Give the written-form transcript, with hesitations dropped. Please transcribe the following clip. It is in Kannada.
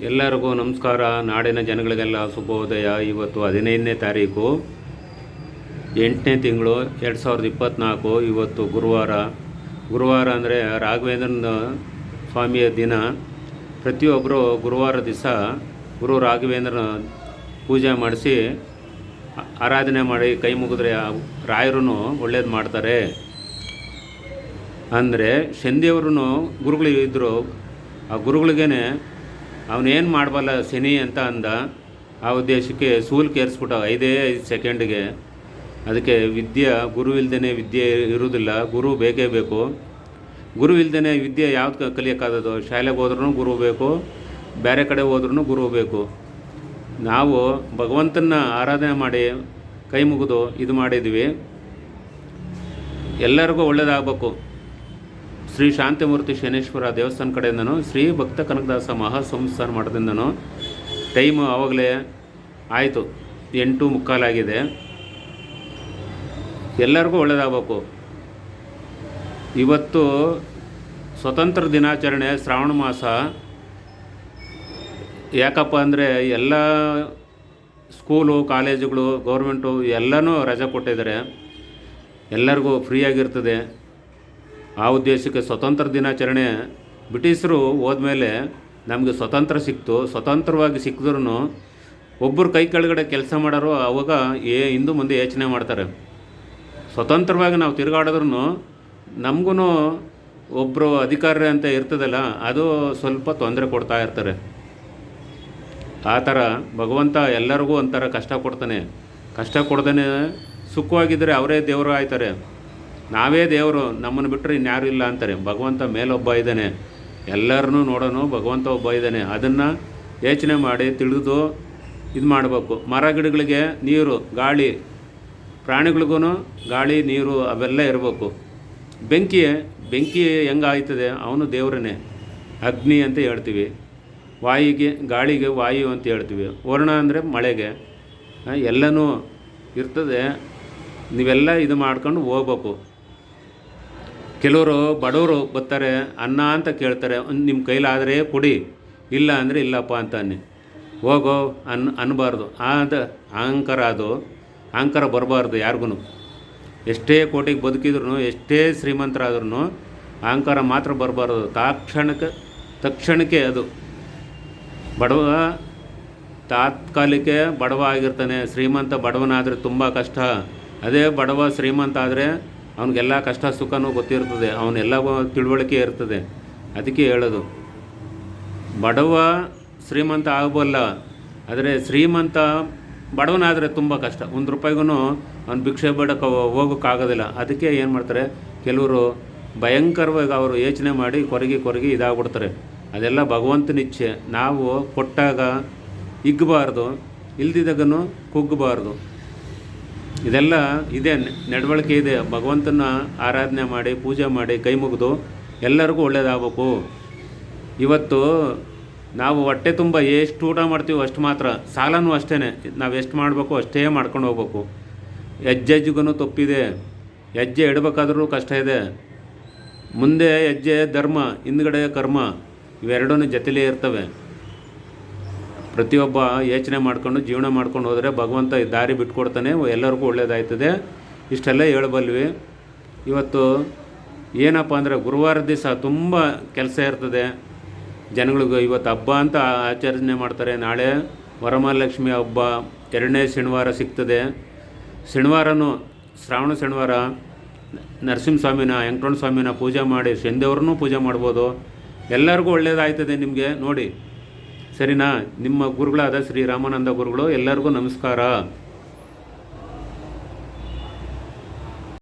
ಎಲ್ಲರಿಗೂ ನಮಸ್ಕಾರ. ನಾಡಿನ ಜನಗಳಿಗೆಲ್ಲ ಶುಭೋದಯ. ಇವತ್ತು 15ನೇ ತಾರೀಕು 8ನೇ ತಿಂಗಳು 2024. ಇವತ್ತು ಗುರುವಾರ ಅಂದರೆ ರಾಘವೇಂದ್ರನ ಸ್ವಾಮಿಯ ದಿನ. ಪ್ರತಿಯೊಬ್ಬರು ಗುರುವಾರ ದಿವಸ ಗುರು ರಾಘವೇಂದ್ರನ ಪೂಜೆ ಮಾಡಿಸಿ ಆರಾಧನೆ ಮಾಡಿ ಕೈ ಮುಗಿದ್ರೆ ರಾಯರು ಒಳ್ಳೇದು ಮಾಡ್ತಾರೆ. ಅಂದರೆ ಶನಿದೇವ್ರೂ ಗುರುಗಳು ಇದ್ದರು. ಆ ಗುರುಗಳಿಗೇ ಅವನೇನು ಮಾಡಬಲ್ಲ ಶನಿ ಅಂತ ಅಂದ. ಆ ಉದ್ದೇಶಕ್ಕೆ ಸೂಲ್ ಕೇರಿಸ್ಬಿಟ್ಟ 5 ಸೆಕೆಂಡಿಗೆ. ಅದಕ್ಕೆ ಗುರು ಇಲ್ದೇ ವಿದ್ಯೆ ಇರುವುದಿಲ್ಲ. ಗುರು ಬೇಕೇ ಬೇಕು. ಗುರು ಇಲ್ದೇ ವಿದ್ಯೆ ಯಾವ್ದು ಕಲಿಯೋಕ್ಕಾಗೋದು? ಶಾಲೆಗೆ ಹೋದ್ರೂ ಗುರು ಬೇಕು, ಬೇರೆ ಕಡೆ ಹೋದ್ರೂ ಗುರು ಬೇಕು. ನಾವು ಭಗವಂತನ ಆರಾಧನೆ ಮಾಡಿ ಕೈ ಮುಗಿದು ಇದು ಮಾಡಿದ್ವಿ. ಎಲ್ಲರಿಗೂ ಒಳ್ಳೆಯದಾಗಬೇಕು. ಶ್ರೀ ಶಾಂತಿಮೂರ್ತಿ ಶನೇಶ್ವರ ದೇವಸ್ಥಾನ ಕಡೆಯಿಂದನೂ ಶ್ರೀ ಭಕ್ತ ಕನಕದಾಸ ಮಹಾಸಂಸ್ಥಾನ ಮಠದಿಂದನೂ ಟೈಮು ಆವಾಗಲೇ ಆಯಿತು, 8:45 ಆಗಿದೆ. ಎಲ್ಲರಿಗೂ ಒಳ್ಳೆಯದಾಗಬೇಕು. ಇವತ್ತು ಸ್ವತಂತ್ರ ದಿನಾಚರಣೆ, ಶ್ರಾವಣ ಮಾಸ. ಯಾಕಪ್ಪ ಅಂದರೆ ಎಲ್ಲ ಸ್ಕೂಲು ಕಾಲೇಜುಗಳು ಗೌರ್ಮೆಂಟು ಎಲ್ಲನೂ ರಜೆ ಕೊಟ್ಟಿದ್ದಾರೆ. ಎಲ್ಲರಿಗೂ ಫ್ರೀಯಾಗಿರ್ತದೆ. ಆ ಉದ್ದೇಶಕ್ಕೆ ಸ್ವತಂತ್ರ ದಿನಾಚರಣೆ. ಬ್ರಿಟಿಷರು ಹೋದ್ಮೇಲೆ ನಮಗೆ ಸ್ವತಂತ್ರ ಸಿಕ್ತು. ಸ್ವತಂತ್ರವಾಗಿ ಸಿಕ್ಕಿದ್ರೂ ಒಬ್ಬರು ಕೈ ಕೆಳಗಡೆ ಕೆಲಸ ಮಾಡೋರು ಅವಾಗ ಹಿಂದೆ ಮುಂದೆ ಯೋಚನೆ ಮಾಡ್ತಾರೆ. ಸ್ವತಂತ್ರವಾಗಿ ನಾವು ತಿರುಗಾಡಿದ್ರೂ ನಮಗೂ ಒಬ್ಬರು ಅಧಿಕಾರಿ ಅಂತ ಇರ್ತದಲ್ಲ, ಅದು ಸ್ವಲ್ಪ ತೊಂದರೆ ಕೊಡ್ತಾ ಇರ್ತಾರೆ. ಆ ಥರ ಭಗವಂತ ಎಲ್ಲರಿಗೂ ಒಂಥರ ಕಷ್ಟ ಕೊಡ್ತಾನೆ. ಕಷ್ಟ ಕೊಡ್ದೇ ಸುಖವಾಗಿದ್ದರೆ ಅವರೇ ದೇವರು ಆಯ್ತಾರೆ. ನಾವೇ ದೇವರು, ನಮ್ಮನ್ನು ಬಿಟ್ಟರೆ ಇನ್ಯಾರು ಇಲ್ಲ ಅಂತಾರೆ. ಭಗವಂತ ಮೇಲೊಬ್ಬ ಇದ್ದಾನೆ, ಎಲ್ಲರನ್ನೂ ನೋಡೋನು ಭಗವಂತ ಒಬ್ಬ ಇದ್ದಾನೆ. ಅದನ್ನು ಯೋಚನೆ ಮಾಡಿ ತಿಳಿದು ಇದು ಮಾಡಬೇಕು. ಮರ ಗಿಡಗಳಿಗೆ ನೀರು, ಗಾಳಿ, ಪ್ರಾಣಿಗಳಿಗೂ ಗಾಳಿ ನೀರು ಅವೆಲ್ಲ ಇರಬೇಕು. ಬೆಂಕಿ ಹೆಂಗೆ ಆಯ್ತದೆ? ಅವನು ದೇವರನ್ನೇ. ಅಗ್ನಿ ಅಂತ ಹೇಳ್ತೀವಿ. ಗಾಳಿಗೆ ವಾಯು ಅಂತ ಹೇಳ್ತೀವಿ. ವರ್ಣ ಅಂದರೆ ಮಳೆಗೆ. ಎಲ್ಲನೂ ಇರ್ತದೆ. ನೀವೆಲ್ಲ ಇದು ಮಾಡ್ಕೊಂಡು ಹೋಗ್ಬೇಕು. ಕೆಲವರು ಬಡವರು ಬರ್ತಾರೆ, ಅನ್ನ ಅಂತ ಕೇಳ್ತಾರೆ. ನಿಮ್ಮ ಕೈಲಾದರೆ ಕೊಡಿ, ಇಲ್ಲ ಅಂದರೆ ಇಲ್ಲಪ್ಪ ಅಂತಾನೆ ಹೋಗೋ ಅನ್ನಬಾರ್ದು. ಅಹಂಕಾರ ಬರಬಾರ್ದು ಯಾರಿಗೂ. ಎಷ್ಟೇ ಕೋಟಿಗೆ ಬದುಕಿದ್ರು, ಎಷ್ಟೇ ಶ್ರೀಮಂತರಾದ್ರೂ ಅಹಂಕಾರ ಮಾತ್ರ ಬರಬಾರ್ದು. ತಕ್ಷಣಕ್ಕೆ ಅದು ಬಡವ ತಾತ್ಕಾಲಿಕ ಬಡವ ಆಗಿರ್ತಾನೆ. ಶ್ರೀಮಂತ ಬಡವನಾದರೆ ತುಂಬ ಕಷ್ಟ. ಅದೇ ಬಡವ ಶ್ರೀಮಂತ ಆದರೆ ಅವನಿಗೆಲ್ಲ ಕಷ್ಟ ಸುಖನೂ ಗೊತ್ತಿರ್ತದೆ, ಅವನೆಲ್ಲ ತಿಳುವಳಿಕೆ ಇರ್ತದೆ. ಅದಕ್ಕೆ ಹೇಳೋದು, ಬಡವ ಶ್ರೀಮಂತ ಆಗಬಲ್ಲ, ಆದರೆ ಶ್ರೀಮಂತ ಬಡವನಾದರೆ ತುಂಬ ಕಷ್ಟ. 1 ರೂಪಾಯಿಗೂ ಅವ್ನು ಭಿಕ್ಷೆ ಬೇಡಕ್ಕೆ ಹೋಗೋಕ್ಕಾಗೋದಿಲ್ಲ. ಅದಕ್ಕೆ ಏನು ಮಾಡ್ತಾರೆ ಕೆಲವರು, ಭಯಂಕರವಾಗಿ ಅವರು ಯೋಚನೆ ಮಾಡಿ ಕೊರಗಿ ಇದಾಗ್ಬಿಡ್ತಾರೆ. ಅದೆಲ್ಲ ಭಗವಂತನ ಇಚ್ಛೆ. ನಾವು ಕೊಟ್ಟಾಗ ಹಿಗ್ಗಬಾರ್ದು, ಇಲ್ದಿದ್ದಾಗನು ಕುಗ್ಗಬಾರ್ದು. ಇದೆಲ್ಲ ಇದೆ, ನಡವಳಿಕೆ ಇದೆ. ಭಗವಂತನ ಆರಾಧನೆ ಮಾಡಿ ಪೂಜೆ ಮಾಡಿ ಕೈ ಮುಗಿದು ಎಲ್ಲರಿಗೂ ಒಳ್ಳೆಯದಾಗಬೇಕು. ಇವತ್ತು ನಾವು ಹೊಟ್ಟೆ ತುಂಬ ಎಷ್ಟು ಊಟ ಮಾಡ್ತೀವೋ ಅಷ್ಟು ಮಾತ್ರ. ಸಾಲನೂ ಅಷ್ಟೇ, ನಾವು ಎಷ್ಟು ಮಾಡಬೇಕು ಅಷ್ಟೇ ಮಾಡ್ಕೊಂಡು ಹೋಗ್ಬೇಕು. ಹೆಜ್ಜೆಗೂ ತಪ್ಪಿದೆ. ಹೆಜ್ಜೆ ಇಡಬೇಕಾದ್ರೂ ಕಷ್ಟ ಇದೆ. ಮುಂದೆ ಹೆಜ್ಜೆ ಧರ್ಮ, ಹಿಂದ್ಗಡೆ ಕರ್ಮ, ಇವೆರಡೂ ಜೊತೆಲೇ ಇರ್ತವೆ. ಪ್ರತಿಯೊಬ್ಬ ಯೋಚನೆ ಮಾಡ್ಕೊಂಡು ಜೀವನ ಮಾಡ್ಕೊಂಡು ಹೋದರೆ ಭಗವಂತ ದಾರಿ ಬಿಟ್ಕೊಡ್ತಾನೆ, ಎಲ್ಲರಿಗೂ ಒಳ್ಳೆಯದಾಯ್ತದೆ. ಇಷ್ಟೆಲ್ಲ ಹೇಳಬಲ್ವಿ. ಇವತ್ತು ಏನಪ್ಪ ಅಂದರೆ ಗುರುವಾರ ದಿವಸ ತುಂಬ ಕೆಲಸ ಇರ್ತದೆ ಜನಗಳಿಗೂ. ಇವತ್ತು ಹಬ್ಬ ಅಂತ ಆಚರಣೆ ಮಾಡ್ತಾರೆ. ನಾಳೆ ವರಮಹಾಲಕ್ಷ್ಮಿ ಹಬ್ಬ, 2ನೇ ಶನಿವಾರ ಸಿಗ್ತದೆ. ಶನಿವಾರನೂ ಶ್ರಾವಣ ಶನಿವಾರ ನರಸಿಂಹಸ್ವಾಮಿನ, ವೆಂಕಟರಮಣ ಸ್ವಾಮಿನ ಪೂಜೆ ಮಾಡಿ ಶನಿದೇವ್ರನ್ನೂ ಪೂಜೆ ಮಾಡ್ಬೋದು. ಎಲ್ಲರಿಗೂ ಒಳ್ಳೆಯದಾಯ್ತದೆ ನಿಮಗೆ. ನೋಡಿ, ಸರಿನಾ? ನಿಮ್ಮ ಗುರುಗಳಾದ ಶ್ರೀ ರಾಮಾನಂದ ಗುರುಗಳು. ಎಲ್ಲರಿಗೂ ನಮಸ್ಕಾರ.